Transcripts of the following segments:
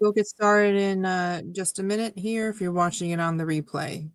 We'll get started in just a minute here if you're watching it on the replay.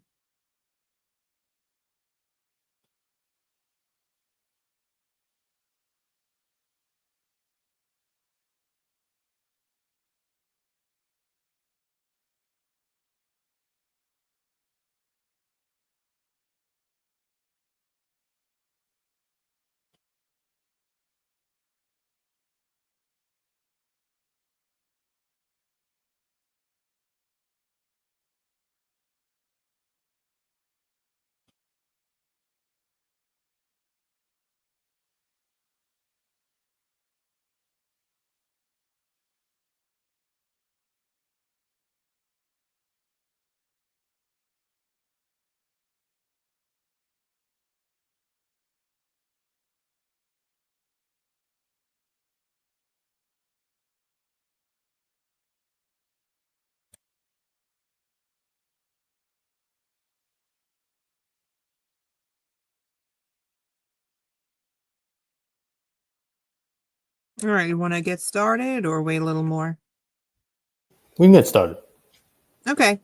All right, you want to get started or wait a little more? We can get started. Okay.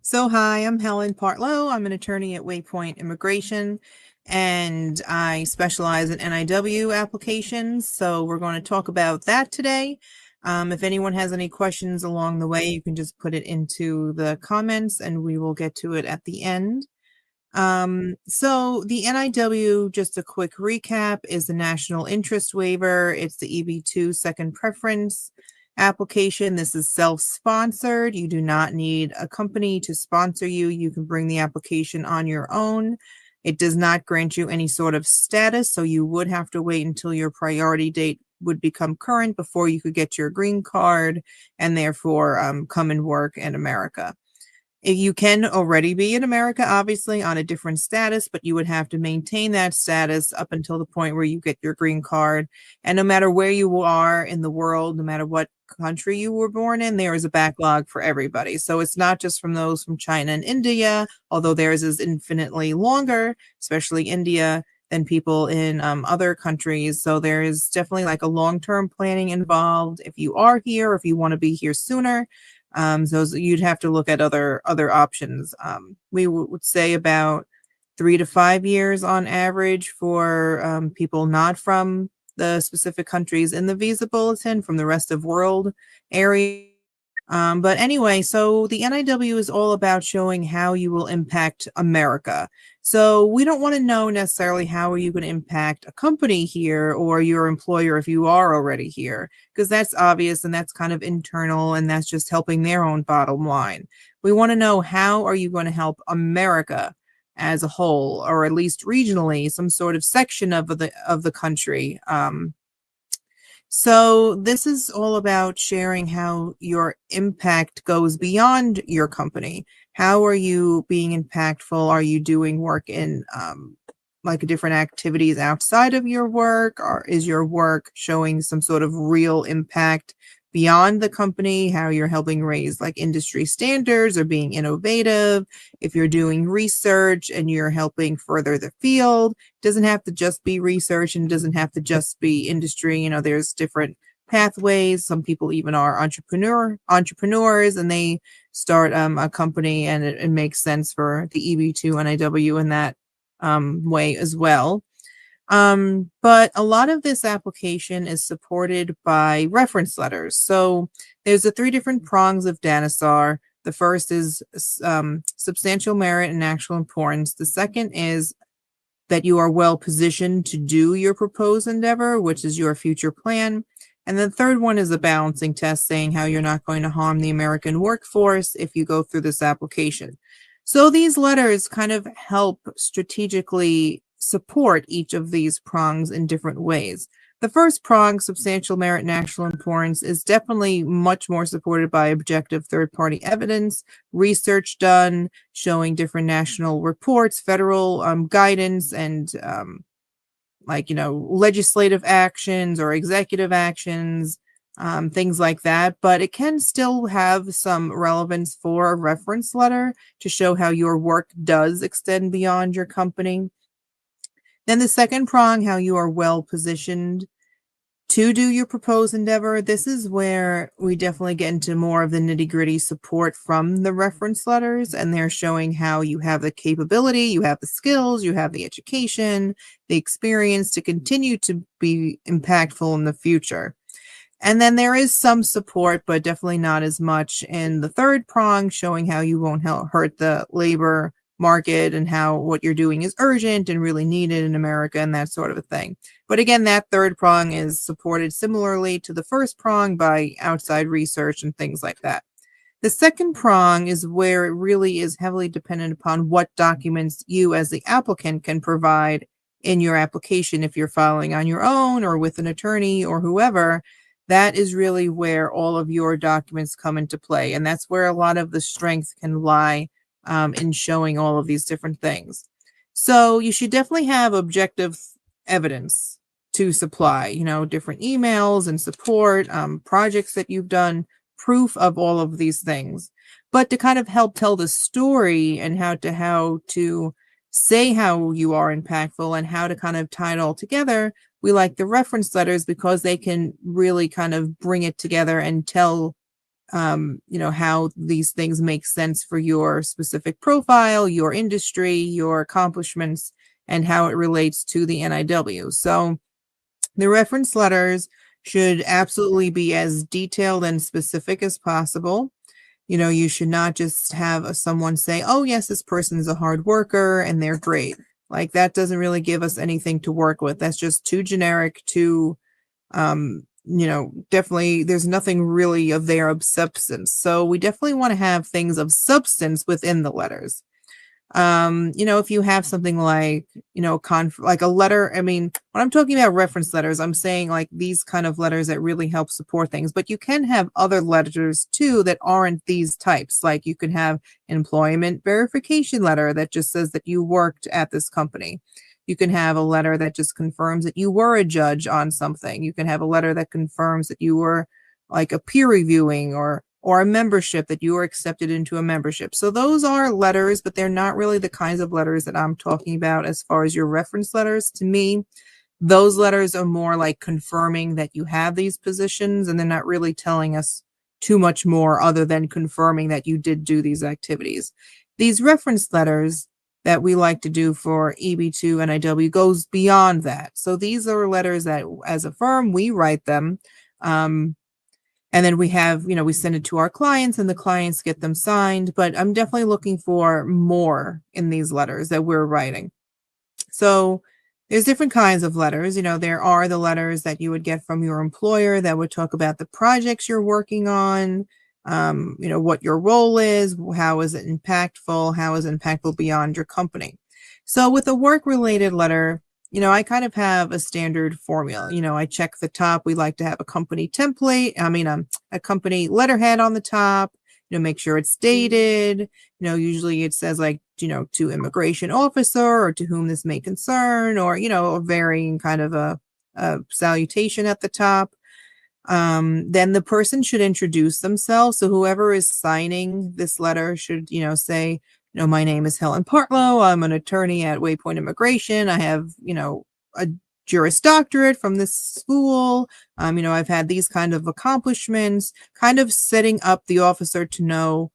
So, hi, I'm Helen Partlow. I'm an attorney at Waypoint Immigration, and I specialize in NIW applications. So, we're going to talk about that today. If anyone has any questions along the way, you can just put it into the comments and we will get to it at the end. So the NIW, just a quick recap, is the national interest waiver. It's the EB-2 second preference application. This is self-sponsored. You do not need a company to sponsor you. You can bring the application on your own. It does not grant you any sort of status, so you would have to wait until your priority date would become current before you could get your green card and therefore come and work in America. You can already be in America, obviously, on a different status, but you would have to maintain that status up until the point where you get your green card. And no matter where you are in the world, no matter what country you were born in, there is a backlog for everybody. So it's not just from those from China and India, although theirs is infinitely longer, especially India, than people in other countries. So there is definitely like a long-term planning involved if you are here, or if you want to be here sooner. So you'd have to look at other options. We would say about 3 to 5 years on average for people not from the specific countries in the visa bulletin, from the rest of world area. But anyway, so the NIW is all about showing how you will impact America. So we don't want to know necessarily how are you going to impact a company here or your employer if you are already here, because that's obvious and that's kind of internal and that's just helping their own bottom line. We want to know how are you going to help America as a whole, or at least regionally, some sort of section of the country. So this is all about sharing how your impact goes beyond your company. How are you being impactful? Are you doing work in like different activities outside of your work? Or is your work showing some sort of real impact beyond the company? How you're helping raise like industry standards or being innovative? If you're doing research and you're helping further the field, doesn't have to just be research and doesn't have to just be industry. You know, there's different pathways. Some people even are entrepreneurs and they start a company, and it makes sense for the EB-2 NIW in that way as well. But a lot of this application is supported by reference letters. So there's the 3 different prongs of DANASAR. The first is substantial merit and actual importance. The second is that you are well positioned to do your proposed endeavor, which is your future plan. And the third one is a balancing test, saying how you're not going to harm the American workforce if you go through this application. So these letters kind of help strategically support each of these prongs in different ways. The first prong, substantial merit and actual importance, is definitely much more supported by objective third-party evidence, research done, showing different national reports, federal guidance, and like, you know, legislative actions or executive actions, things like that. But it can still have some relevance for a reference letter to show how your work does extend beyond your company. Then the second prong, how you are well positioned to do your proposed endeavor, this is where we definitely get into more of the nitty-gritty support from the reference letters, and they're showing how you have the capability, you have the skills, you have the education, the experience to continue to be impactful in the future. And then there is some support, but definitely not as much in the third prong, showing how you won't hurt the labor market and how what you're doing is urgent and really needed in America and that sort of a thing. But again, that third prong is supported similarly to the first prong by outside research and things like that. The second prong is where it really is heavily dependent upon what documents you as the applicant can provide in your application. If you're filing on your own or with an attorney or whoever, that is really where all of your documents come into play. And that's where a lot of the strength can lie in showing all of these different things. So you should definitely have objective evidence to supply, different emails and support, projects that you've done, proof of all of these things. But to kind of help tell the story and how to say how you are impactful and how to kind of tie it all together, we like the reference letters because they can really kind of bring it together and tell how these things make sense for your specific profile, your industry, your accomplishments, and how it relates to the NIW. So the reference letters should absolutely be as detailed and specific as possible. You should not just have someone say, oh, yes, this person's a hard worker and they're great. Like that doesn't really give us anything to work with. That's just too generic, definitely there's nothing really of substance. So we definitely want to have things of substance within the letters. If you have something like, like a letter, when I'm talking about reference letters, I'm saying like these kind of letters that really help support things, but you can have other letters too that aren't these types. Like you can have employment verification letter that just says that you worked at this company. You can have a letter that just confirms that you were a judge on something. You can have a letter that confirms that you were like a peer reviewing or a membership, that you were accepted into a membership. So those are letters, but they're not really the kinds of letters that I'm talking about as far as your reference letters. To me, those letters are more like confirming that you have these positions, and they're not really telling us too much more other than confirming that you did do these activities. These reference letters that we like to do for EB-2 NIW goes beyond that. So these are letters that as a firm, we write them. And then we have, we send it to our clients and the clients get them signed. But I'm definitely looking for more in these letters that we're writing. So there's different kinds of letters. There are the letters that you would get from your employer that would talk about the projects you're working on, what your role is, how is it impactful, how is it impactful beyond your company. So with a work-related letter, I kind of have a standard formula. I check the top. We like to have a company template. A company letterhead on the top, make sure it's dated. Usually it says like, to immigration officer or to whom this may concern, or, a varying kind of a salutation at the top. Then the person should introduce themselves. So whoever is signing this letter should, say, my name is Helen Partlow. I'm an attorney at Waypoint Immigration. I have, a Juris Doctorate from this school. I've had these kind of accomplishments, kind of setting up the officer to know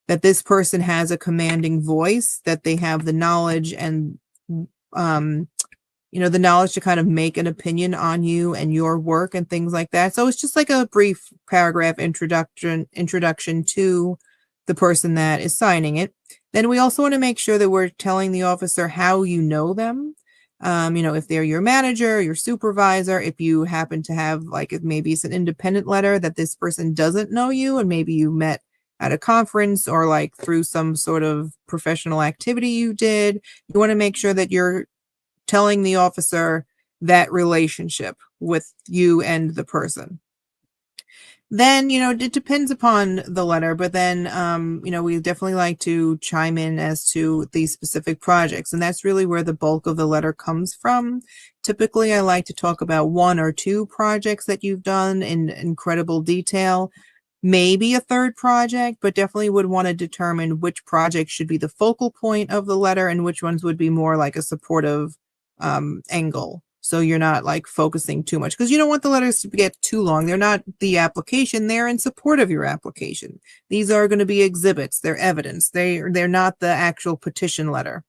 that this person has a commanding voice, that they have the knowledge and, the knowledge to kind of make an opinion on you and your work and things like that. So it's just like a brief paragraph introduction to the person that is signing it. Then we also want to make sure that we're telling the officer how you know them. If they're your manager, your supervisor, if you happen to have maybe it's an independent letter that this person doesn't know you and maybe you met at a conference or like through some sort of professional activity you did, you want to make sure that you're telling the officer that relationship with you and the person. Then, it depends upon the letter, but then, we definitely like to chime in as to these specific projects. And that's really where the bulk of the letter comes from. Typically, I like to talk about 1 or 2 projects that you've done in incredible detail, maybe a third project, but definitely would want to determine which project should be the focal point of the letter and which ones would be more like a supportive angle So you're not like focusing too much, because you don't want the letters to get too long. They're not the application. They're in support of your application. These are going to be exhibits. They're evidence. They're not the actual petition letter.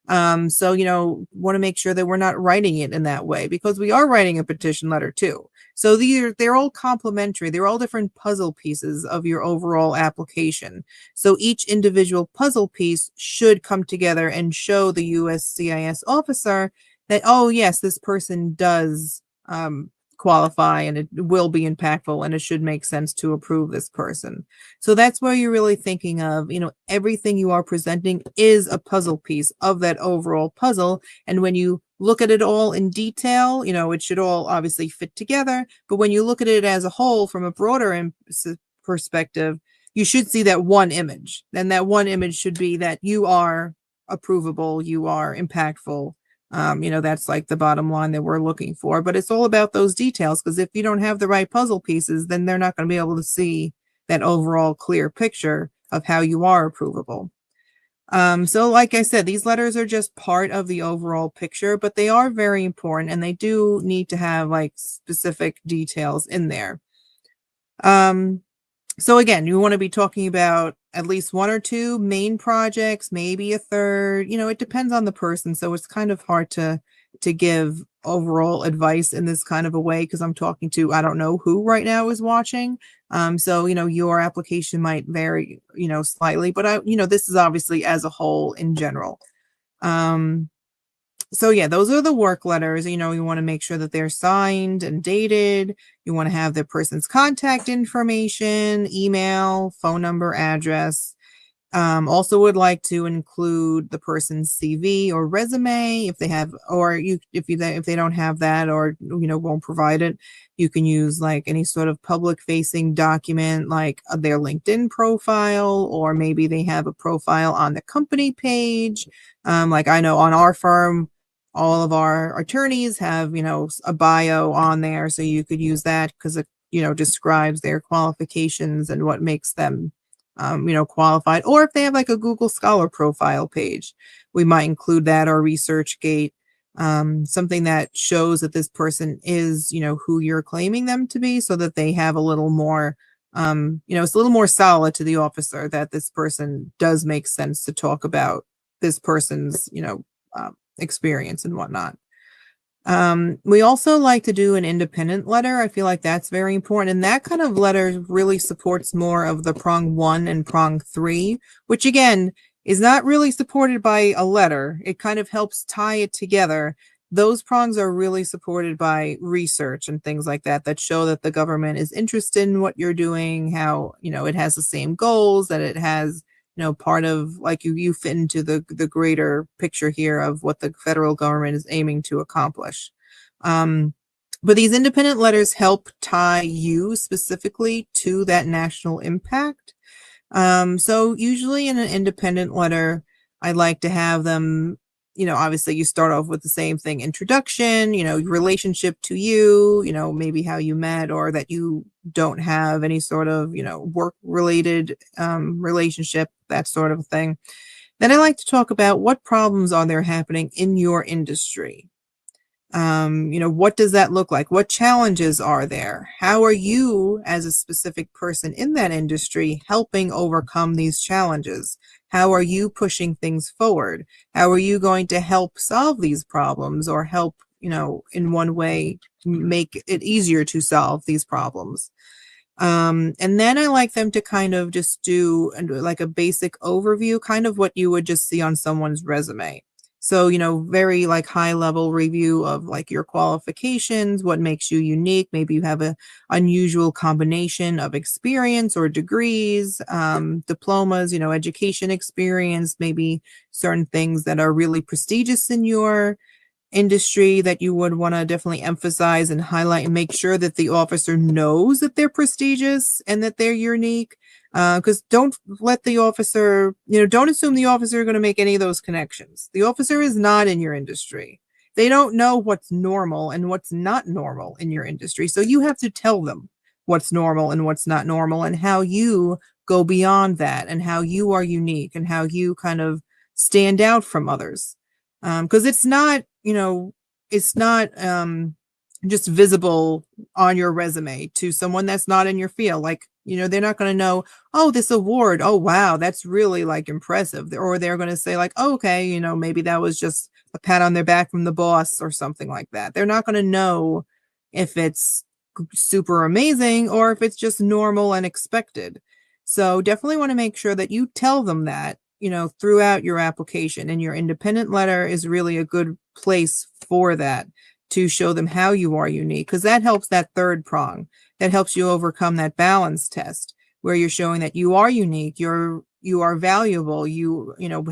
So, want to make sure that we're not writing it in that way, because we are writing a petition letter too. So they're all complementary. They're all different puzzle pieces of your overall application. So each individual puzzle piece should come together and show the USCIS officer that, oh yes, this person does qualify, and it will be impactful, and it should make sense to approve this person. So that's where you're really thinking of, everything you are presenting is a puzzle piece of that overall puzzle. And when you look at it all in detail, it should all obviously fit together. But when you look at it as a whole from a broader perspective, you should see that one image. And that one image should be that you are approvable, you are impactful. That's like the bottom line that we're looking for. But it's all about those details, because if you don't have the right puzzle pieces, then they're not going to be able to see that overall clear picture of how you are approvable. So like I said, these letters are just part of the overall picture, but they are very important, and they do need to have like specific details in there. So again, you want to be talking about at least one or two main projects, maybe a third. It depends on the person. So it's kind of hard to give overall advice in this kind of a way, because I'm talking to, I don't know who right now is watching. So, your application might vary, slightly, but this is obviously as a whole in general. So yeah, those are the work letters. You want to make sure that they're signed and dated. You want to have the person's contact information, email, phone number, address. Also would like to include the person's CV or resume if they have, or if they don't have that, or won't provide it. You can use like any sort of public facing document, like their LinkedIn profile, or maybe they have a profile on the company page. Like I know on our firm, all of our attorneys have, a bio on there. So you could use that, because it, describes their qualifications and what makes them, qualified. Or if they have like a Google Scholar profile page, we might include that, or ResearchGate, something that shows that this person is, who you're claiming them to be, so that they have a little more, it's a little more solid to the officer that this person does make sense to talk about this person's, experience and whatnot. We also like to do an independent letter. I feel like that's very important. And that kind of letter really supports more of the prong 1 and prong 3, which again is not really supported by a letter. It kind of helps tie it together. Those prongs are really supported by research and things like that, that show that the government is interested in what you're doing, how, it has the same goals, that it has, part of like you fit into the greater picture here of what the federal government is aiming to accomplish. But these independent letters help tie you specifically to that national impact. So usually in an independent letter, I like to have them, obviously you start off with the same thing: introduction, relationship to you, maybe how you met, or that you don't have any sort of, work related relationship, that sort of thing. Then I like to talk about what problems are there happening in your industry. What does that look like? What challenges are there? How are you, as a specific person in that industry, helping overcome these challenges? How are you pushing things forward? How are you going to help solve these problems, or help, in one way, make it easier to solve these problems? And then I like them to kind of just do like a basic overview, kind of what you would just see on someone's resume. So, very like high level review of like your qualifications, what makes you unique. Maybe you have a unusual combination of experience or degrees, diplomas, education experience, maybe certain things that are really prestigious in your industry that you would want to definitely emphasize and highlight, and make sure that the officer knows that they're prestigious and that they're unique. Because don't let the officer, don't assume the officer is going to make any of those connections. The officer is not in your industry. They don't know what's normal and what's not normal in your industry. So you have to tell them what's normal and what's not normal, and how you go beyond that, and how you are unique, and how you kind of stand out from others. Because it's not, it's not just visible on your resume to someone that's not in your field. Like, they're not going to know, oh, this award, oh wow, that's really like impressive. Or they're going to say like, oh, okay, maybe that was just a pat on their back from the boss or something like that. They're not going to know if it's super amazing or if it's just normal and expected. So definitely want to make sure that you tell them that, throughout your application, and your independent letter is really a good place for that, to show them how you are unique, because that helps that third prong. That helps you overcome that balance test where you're showing that you are unique, you are valuable,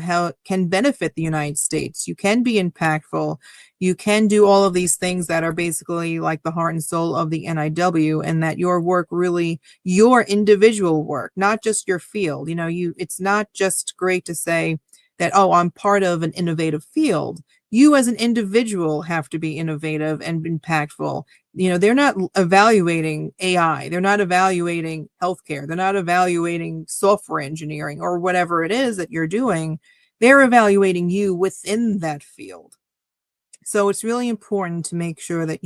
how can benefit the United States, you can be impactful, you can do all of these things that are basically like the heart and soul of the NIW, and that your work really, your individual work, not just your field. It's not just great to say that, oh, I'm part of an innovative field. You as an individual have to be innovative and impactful. They're not evaluating AI. They're not evaluating healthcare. They're not evaluating software engineering or whatever it is that you're doing. They're evaluating you within that field. So it's really important to make sure that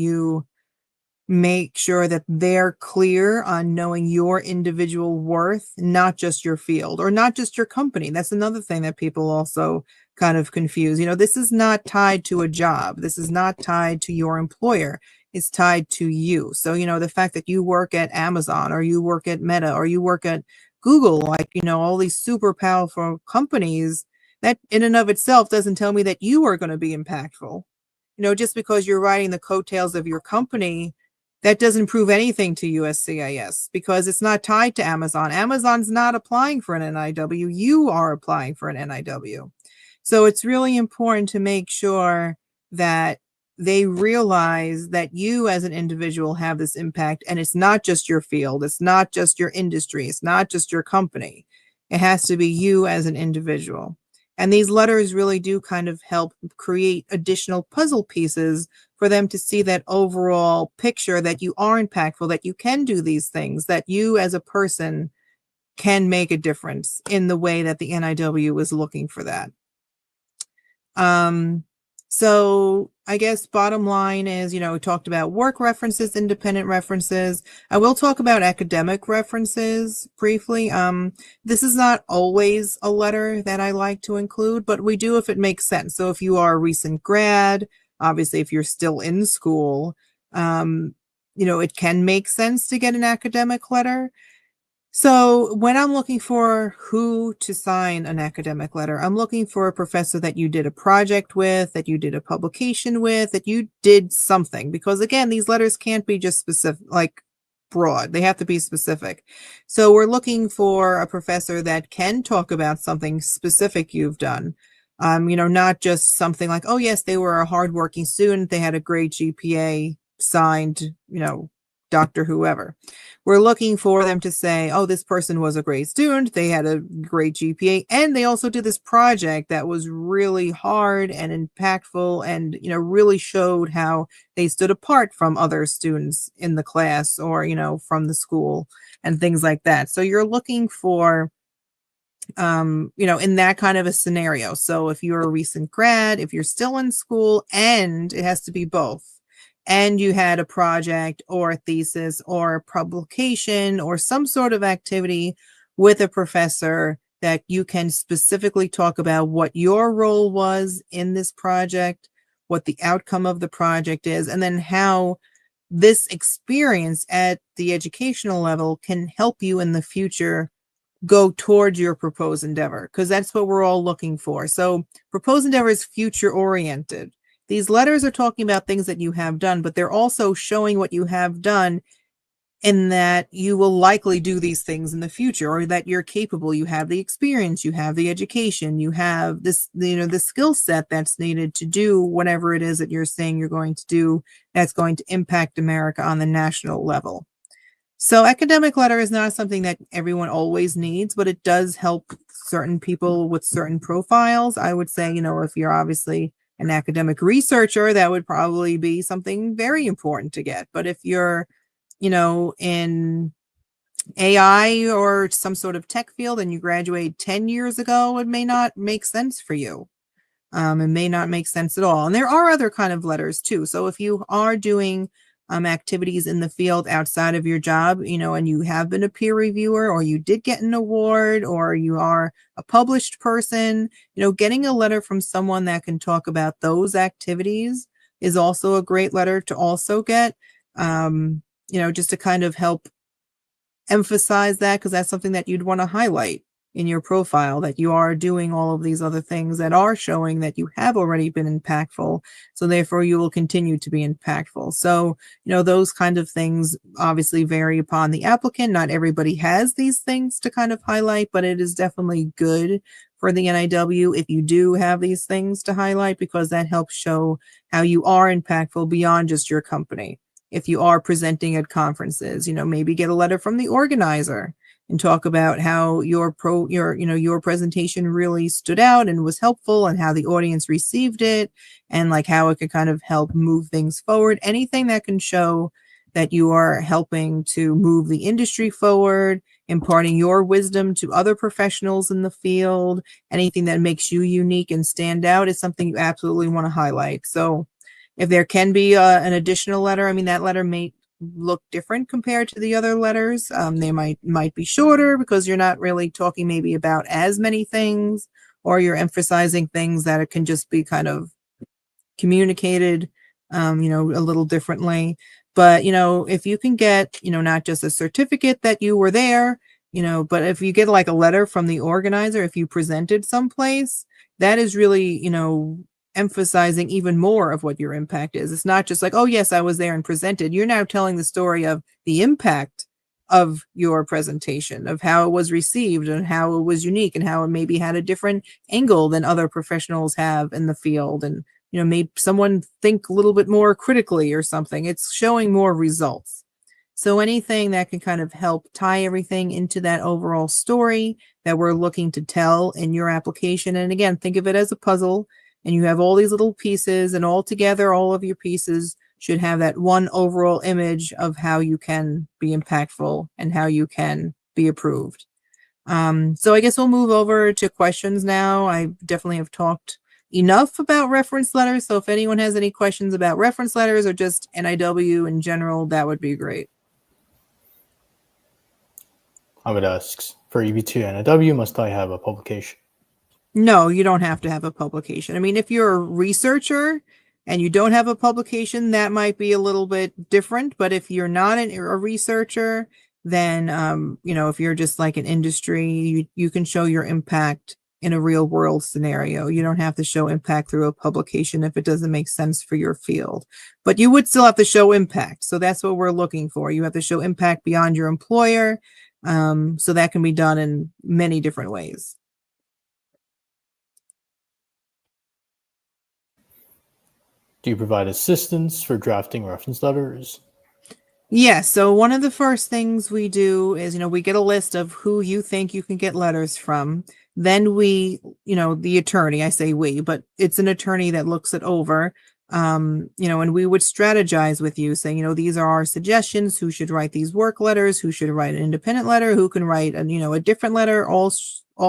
they're clear on knowing your individual worth, not just your field or not just your company. That's another thing that people also kind of confuse. This is not tied to a job. This is not tied to your employer. It's tied to you. So, the fact that you work at Amazon or you work at Meta or you work at Google, like, all these super powerful companies, that in and of itself doesn't tell me that you are going to be impactful. Just because you're riding the coattails of your company, that doesn't prove anything to USCIS, because it's not tied to Amazon. Amazon's not applying for an NIW. You are applying for an NIW. So it's really important to make sure that they realize that you as an individual have this impact, and it's not just your field. It's not just your industry. It's not just your company. It has to be you as an individual. And these letters really do kind of help create additional puzzle pieces for them to see that overall picture, that you are impactful, that you can do these things, that you as a person can make a difference in the way that the NIW is looking for that. So I guess bottom line is, we talked about work references, independent references. I will talk about academic references briefly. This is not always a letter that I like to include, but we do if it makes sense. So if you are a recent grad, obviously if you're still in school, it can make sense to get an academic letter. So when I'm looking for who to sign an academic letter, I'm looking for a professor that you did a project with, that you did a publication with, that you did something. Because again, these letters can't be just specific, like broad. They have to be specific. So we're looking for a professor that can talk about something specific you've done. Not just something like, oh yes, they were a hardworking student, they had a great GPA, signed, Dr. Whoever. We're looking for them to say, oh, this person was a great student, they had a great GPA, and they also did this project that was really hard and impactful and, really showed how they stood apart from other students in the class or, from the school and things like that. So you're looking for, in that kind of a scenario. So if you're a recent grad, if you're still in school, and it has to be both, and you had a project or a thesis or a publication or some sort of activity with a professor that you can specifically talk about what your role was in this project, what the outcome of the project is, and then how this experience at the educational level can help you in the future go towards your proposed endeavor, because that's what we're all looking for. So proposed endeavor is future oriented. These letters are talking about things that you have done, but they're also showing what you have done, in that you will likely do these things in the future, or that you're capable, you have the experience, you have the education, you have this, the skill set that's needed to do whatever it is that you're saying you're going to do that's going to impact America on the national level. So academic letter is not something that everyone always needs, but it does help certain people with certain profiles. I would say, if you're obviously an academic researcher, that would probably be something very important to get. But if you're, in AI or some sort of tech field and you graduated 10 years ago, it may not make sense for you. and may not make sense at all. And there are other kind of letters too. So if you are doing activities in the field outside of your job, and you have been a peer reviewer, or you did get an award, or you are a published person, getting a letter from someone that can talk about those activities is also a great letter to also get, just to kind of help emphasize that, because that's something that you'd want to highlight in your profile, that you are doing all of these other things that are showing that you have already been impactful. So therefore you will continue to be impactful. So, those kind of things obviously vary upon the applicant. Not everybody has these things to kind of highlight, but it is definitely good for the NIW if you do have these things to highlight, because that helps show how you are impactful beyond just your company. If you are presenting at conferences, maybe get a letter from the organizer and talk about how your presentation really stood out and was helpful, and how the audience received it, and like how it could kind of help move things forward. Anything that can show that you are helping to move the industry forward, imparting your wisdom to other professionals in the field, anything that makes you unique and stand out is something you absolutely want to highlight. So if there can be an additional letter, I mean, that letter may look different compared to the other letters. They might be shorter because you're not really talking maybe about as many things, or you're emphasizing things that it can just be kind of communicated, a little differently. But, if you can get, not just a certificate that you were there, but if you get like a letter from the organizer, if you presented someplace, that is really, emphasizing even more of what your impact is. It's not just like, oh yes, I was there and presented. You're now telling the story of the impact of your presentation, of how it was received and how it was unique, and how it maybe had a different angle than other professionals have in the field. And, maybe someone think a little bit more critically or something. It's showing more results. So anything that can kind of help tie everything into that overall story that we're looking to tell in your application. And again, think of it as a puzzle, and you have all these little pieces, and all together, all of your pieces should have that one overall image of how you can be impactful and how you can be approved. So I guess we'll move over to questions now. I definitely have talked enough about reference letters. So if anyone has any questions about reference letters or just NIW in general, that would be great. I would ask, for EB-2 NIW, must I have a publication? No, you don't have to have a publication. I mean, if you're a researcher and you don't have a publication, that might be a little bit different. But if you're not a researcher, then, if you're just like an industry, you can show your impact in a real world scenario. You don't have to show impact through a publication if it doesn't make sense for your field. But you would still have to show impact. So that's what we're looking for. You have to show impact beyond your employer. So that can be done in many different ways. Do you provide assistance for drafting reference letters? Yeah, so one of the first things we do is, we get a list of who you think you can get letters from. Then we, the attorney, I say we, but it's an attorney that looks it over, and we would strategize with you saying, these are our suggestions, who should write these work letters, who should write an independent letter, who can write a different letter, all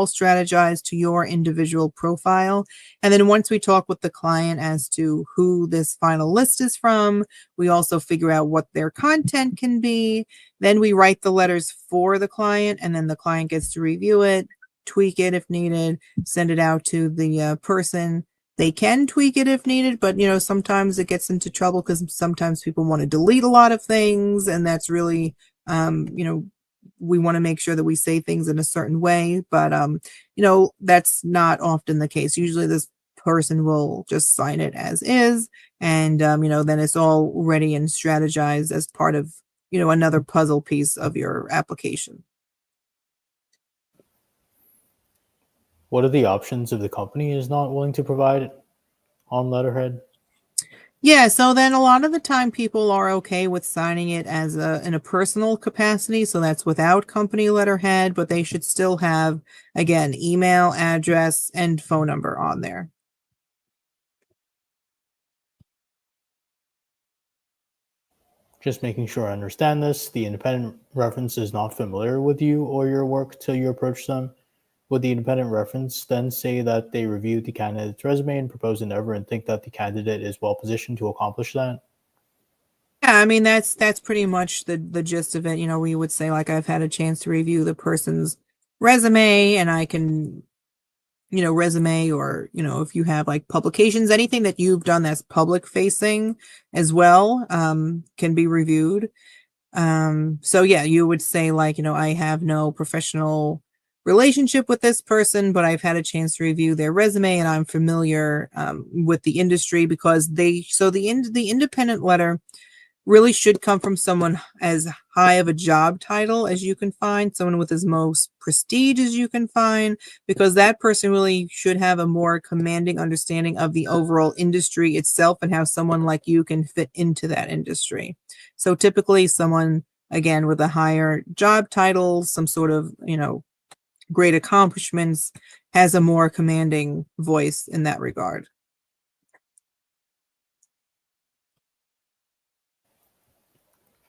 strategized to your individual profile. And then once we talk with the client as to who this final list is from, we also figure out what their content can be. Then we write the letters for the client, and then the client gets to review it, tweak it if needed, send it out to the person. They can tweak it if needed, but sometimes it gets into trouble because sometimes people want to delete a lot of things, and that's really, we want to make sure that we say things in a certain way, but that's not often the case. Usually this person will just sign it as is, and then it's all ready and strategized as part of another puzzle piece of your application. What are the options if the company is not willing to provide on letterhead? Yeah, so then a lot of the time people are okay with signing it as in a personal capacity. So that's without company letterhead, but they should still have, again, email, address, and phone number on there. Just making sure I understand this. The independent reference is not familiar with you or your work till you approach them. Would the independent reference then say that they reviewed the candidate's resume and proposed endeavor and think that the candidate is well positioned to accomplish that? Yeah, I mean that's pretty much the gist of it. You know, we would say like I've had a chance to review the person's resume and I can, resume or, if you have like publications, anything that you've done that's public facing as well, can be reviewed. So yeah, you would say like, I have no professional relationship with this person, but I've had a chance to review their resume and I'm familiar with the industry because the independent letter really should come from someone as high of a job title as you can find, someone with as most prestige as you can find, because that person really should have a more commanding understanding of the overall industry itself and how someone like you can fit into that industry. So typically someone, again, with a higher job title, some sort of, great accomplishments, has a more commanding voice in that regard.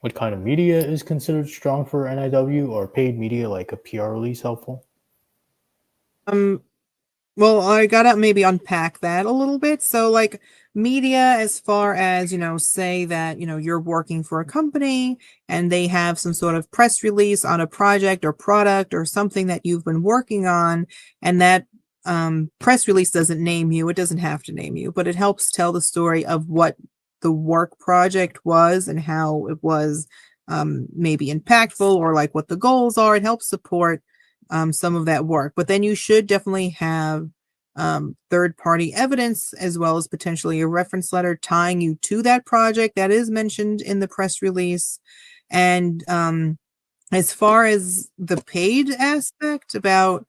What kind of media is considered strong for NIW, or paid media like a PR release helpful? Well, I gotta maybe unpack that a little bit. So, like media, as far as, say that, you're working for a company and they have some sort of press release on a project or product or something that you've been working on, and that press release doesn't name you, it doesn't have to name you, but it helps tell the story of what the work project was and how it was maybe impactful or like what the goals are. It helps support some of that work. But then you should definitely have third-party evidence as well as potentially a reference letter tying you to that project that is mentioned in the press release. And as far as the paid aspect about,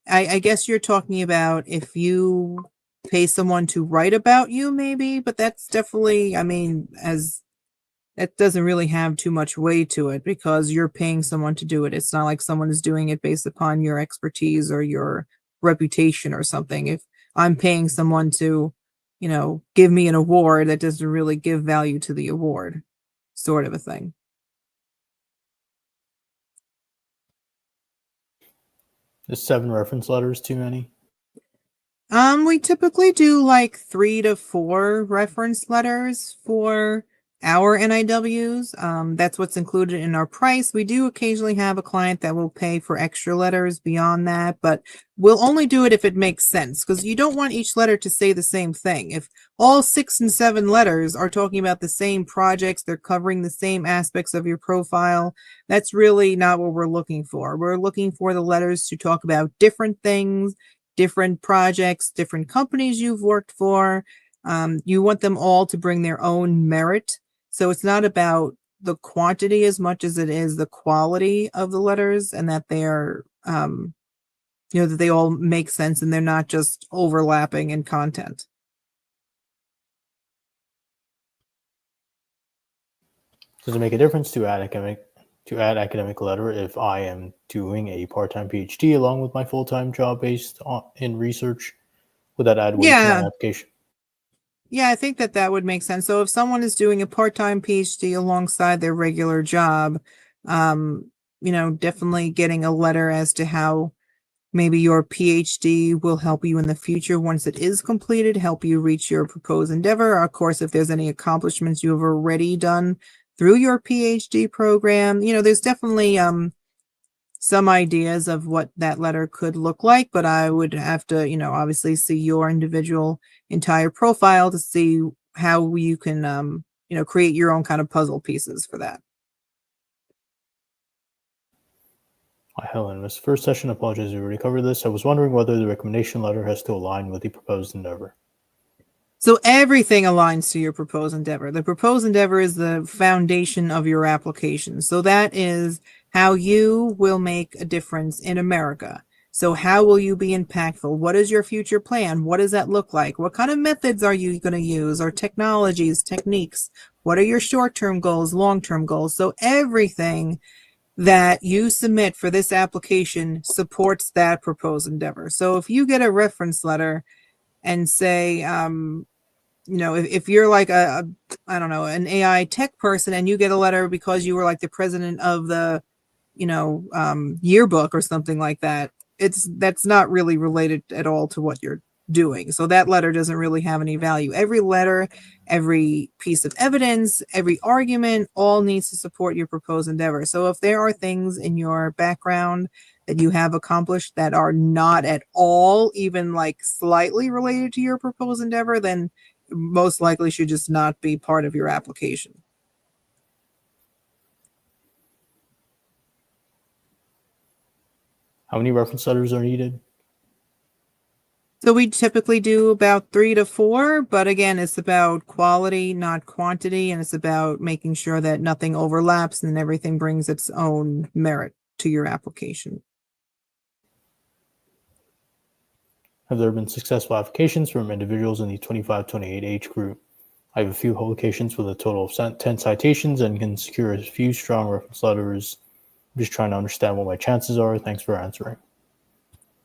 I guess you're talking about if you pay someone to write about you, maybe, but that's definitely, I mean, as that doesn't really have too much weight to it because you're paying someone to do it. It's not like someone is doing it based upon your expertise or your reputation or something. If I'm paying someone to, give me an award, that doesn't really give value to the award, sort of a thing. Is 7 reference letters too many? We typically do like 3 to 4 reference letters for our NIWs. That's what's included in our price. We do occasionally have a client that will pay for extra letters beyond that, but we'll only do it if it makes sense because you don't want each letter to say the same thing. If all 6 and 7 letters are talking about the same projects, they're covering the same aspects of your profile, that's really not what we're looking for. We're looking for the letters to talk about different things, different projects, different companies you've worked for. You want them all to bring their own merit. So it's not about the quantity as much as it is the quality of the letters and that they're, that they all make sense and they're not just overlapping in content. Does it make a difference to add academic letter if I am doing a part-time PhD along with my full-time job based in research? Would that add weight to my Yeah. application? Yeah, I think that would make sense. So if someone is doing a part-time PhD alongside their regular job, definitely getting a letter as to how maybe your PhD will help you in the future once it is completed, help you reach your proposed endeavor. Of course, if there's any accomplishments you have already done through your PhD program, there's definitely some ideas of what that letter could look like, but I would have to, obviously see your individual entire profile to see how you can, create your own kind of puzzle pieces for that. Hi, Helen. This first session, apologies, we already covered this. I was wondering whether the recommendation letter has to align with the proposed endeavor. So everything aligns to your proposed endeavor. The proposed endeavor is the foundation of your application. So that is how you will make a difference in America. So how will you be impactful? What is your future plan? What does that look like? What kind of methods are you going to use, or technologies, techniques? What are your short-term goals, long-term goals? So everything that you submit for this application supports that proposed endeavor. So if you get a reference letter and say, if you're like I don't know, an AI tech person and you get a letter because you were like the president of the, yearbook or something like that, that's not really related at all to what you're doing. So that letter doesn't really have any value. Every letter, every piece of evidence, every argument, all needs to support your proposed endeavor. So if there are things in your background that you have accomplished that are not at all even like slightly related to your proposed endeavor, then most likely should just not be part of your application. How many reference letters are needed? So we typically do about 3 to 4, but again, it's about quality, not quantity, and it's about making sure that nothing overlaps and everything brings its own merit to your application. Have there been successful applications from individuals in the 25-28 age group? I have a few publications with a total of 10 citations and can secure a few strong reference letters. I'm just trying to understand what my chances are. Thanks for answering.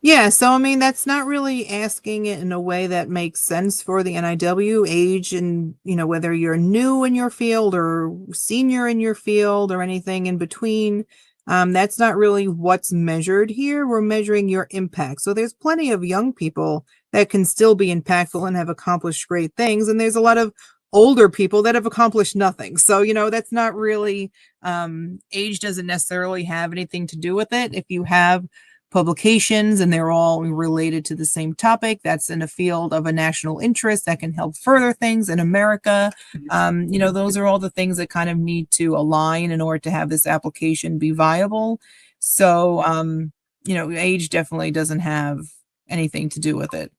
Yeah, so I mean, that's not really asking it in a way that makes sense for the NIW age, and whether you're new in your field or senior in your field or anything in between. That's not really what's measured here. We're measuring your impact. So there's plenty of young people that can still be impactful and have accomplished great things, and there's a lot of older people that have accomplished nothing. So that's not really age doesn't necessarily have anything to do with it. If you have publications and they're all related to the same topic that's in a field of a national interest that can help further things in America, those are all the things that kind of need to align in order to have this application be viable. So age definitely doesn't have anything to do with it.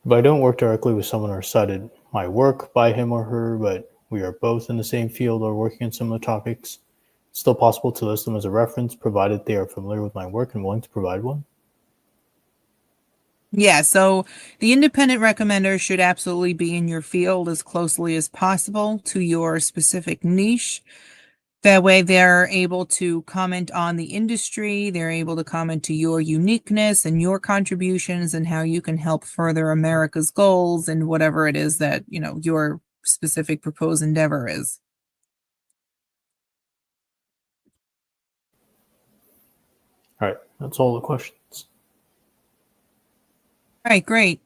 If I don't work directly with someone or cited my work by him or her, but we are both in the same field or working on similar topics, it's still possible to list them as a reference, provided they are familiar with my work and willing to provide one. Yeah, so the independent recommender should absolutely be in your field as closely as possible to your specific niche. That way they're able to comment on the industry, they're able to comment to your uniqueness and your contributions and how you can help further America's goals and whatever it is that, your specific proposed endeavor is. All right, that's all the questions. All right, great.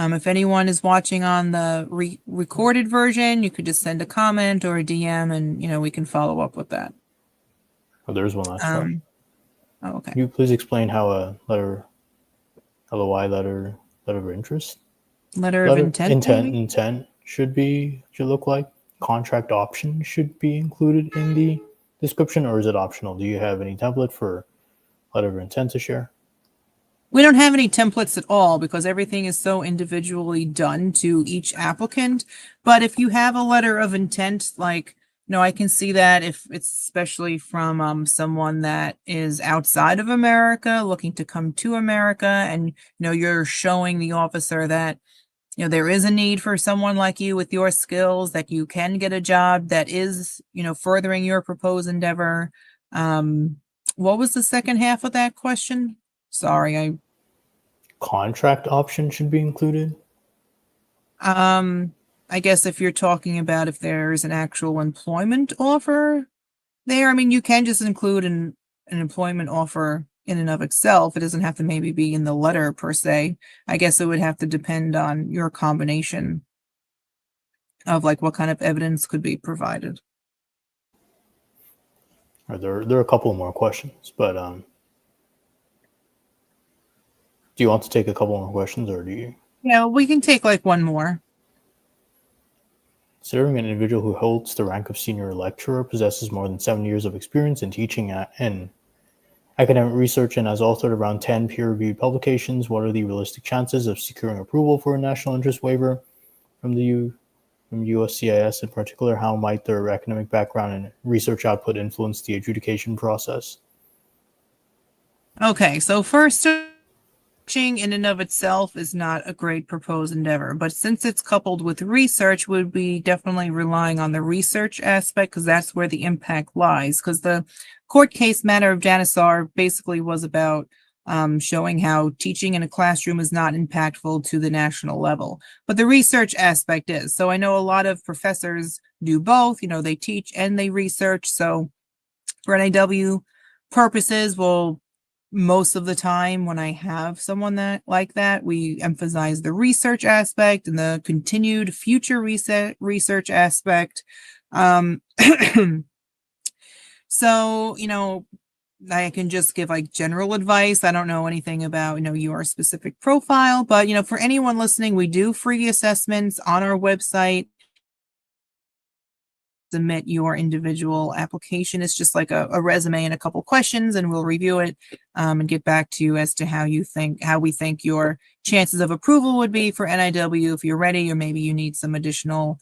If anyone is watching on the recorded version, you could just send a comment or a DM and, we can follow up with that. Oh, there's one last question. Oh, okay. Can you please explain how a letter, LOI letter of interest? Letter of intent should look like? Contract option should be included in the description, or is it optional? Do you have any template for letter of intent to share? We don't have any templates at all because everything is so individually done to each applicant. But if you have a letter of intent, like, I can see that if it's especially from someone that is outside of America looking to come to America, and you're showing the officer that there is a need for someone like you with your skills, that you can get a job that is furthering your proposed endeavor. What was the second half of that question? Sorry, Contract option should be included. I guess if you're talking about if there's an actual employment offer there, I mean, you can just include an employment offer in and of itself. It doesn't have to maybe be in the letter per se. I guess it would have to depend on your combination of like what kind of evidence could be provided. There are a couple more questions, but do you want to take a couple more questions, or do you? Yeah, we can take like one more. Considering an individual who holds the rank of senior lecturer, possesses more than 7 years of experience in teaching in academic research, and has authored around 10 peer-reviewed publications, what are the realistic chances of securing approval for a national interest waiver from USCIS? In particular, how might their academic background and research output influence the adjudication process? Okay, so first, in and of itself is not a great proposed endeavor, but since it's coupled with research, would be definitely relying on the research aspect because that's where the impact lies. Because the court case matter of Janisar basically was about showing how teaching in a classroom is not impactful to the national level, but the research aspect is. So I know a lot of professors do both. They teach and they research. So For NIW purposes, well, most of the time when I have someone that like that, we emphasize the research aspect and the continued future research aspect. So, I can just give like general advice. I don't know anything about, your specific profile, but, for anyone listening, we do free assessments on our website. Submit your individual application. It's just like a resume and a couple questions, and we'll review it and get back to you as to how we think your chances of approval would be for NIW if you're ready, or maybe you need some additional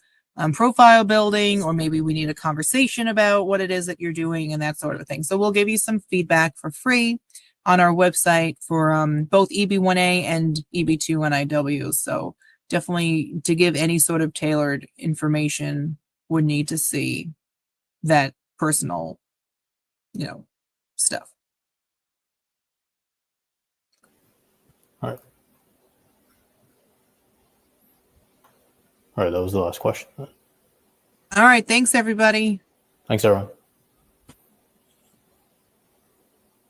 profile building, or maybe we need a conversation about what it is that you're doing and that sort of thing. So we'll give you some feedback for free on our website for both EB-1A and EB-2 NIW. So definitely, to give any sort of tailored information, would need to see that personal, stuff. All right. All right, that was the last question. All right. Thanks, everybody. Thanks, everyone.